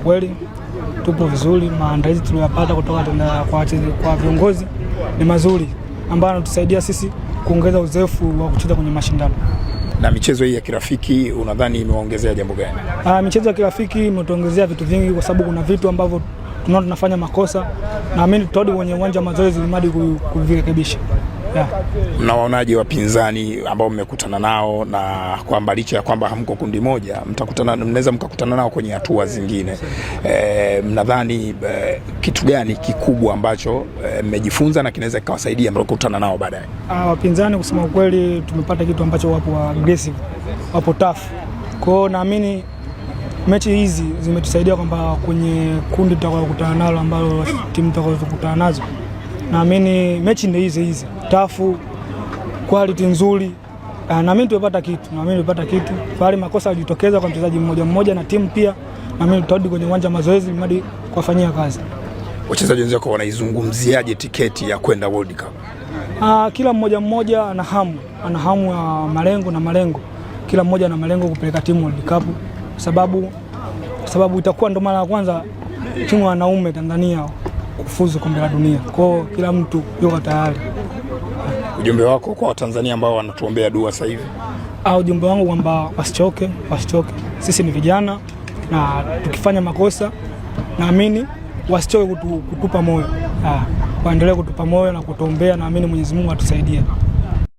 ukweli tupo vizuri. Maandalizi tuliyopata kutoka kwa viongozi ni mazuri ambayo yanatusaidia sisi kuongeza uzoefu wa kucheza kwenye mashindano. Na michezo hii ya kirafiki unadhani imeongezea jambo gani? Michezo ya kirafiki imetuongezea vitu vingi, kwa sababu kuna vitu ambavyo tunafanya makosa, naamini tutarudi kwenye uwanja wa mazoezi ili kuvirekebisha. Mnawaonaje wapinzani ambao mmekutana nao, na kwamba licha ya kwamba hamko kundi moja mnaweza mkakutana nao kwenye hatua zingine? Mnadhani kitu gani kikubwa ambacho mmejifunza na kinaweza kikawasaidia mkakutana nao baadaye? Wapinzani kusema ukweli tumepata kitu ambacho wapo aggressive, wapo tough. Kwa hiyo naamini mechi hizi zimetusaidia kwamba kwenye kundi tutakayokutana nalo ambalo timu tutakazokutana nazo, naamini mechi ndio hizi tafu, quality nzuri. Naamini tumepata kitu. Pale makosa yalitokeza kwa mchezaji mmoja na timu pia, naamini tutarudi kwenye uwanja wa mazoezi hadi kufanyia kazi. Wachezaji wenzako wanaizungumziaje tiketi ya kwenda World Cup? Kila mmoja ana hamu ya malengo. Kila mmoja ana malengo kupeleka timu World Cup, sababu itakuwa ndo mara ya kwanza timu ya wanaume Tanzania kufuzu kombe la dunia. Kwa hiyo kila mtu yuko tayari. Ujumbe wako kwa Watanzania ambao wanatuombea dua sasa hivi? Ujumbe wangu kwamba wasichoke. Sisi ni vijana na tukifanya makosa naamini wasichoke kutupa moyo. Waendelee kutupa moyo na kutuombea, naamini Mwenyezi Mungu atusaidie.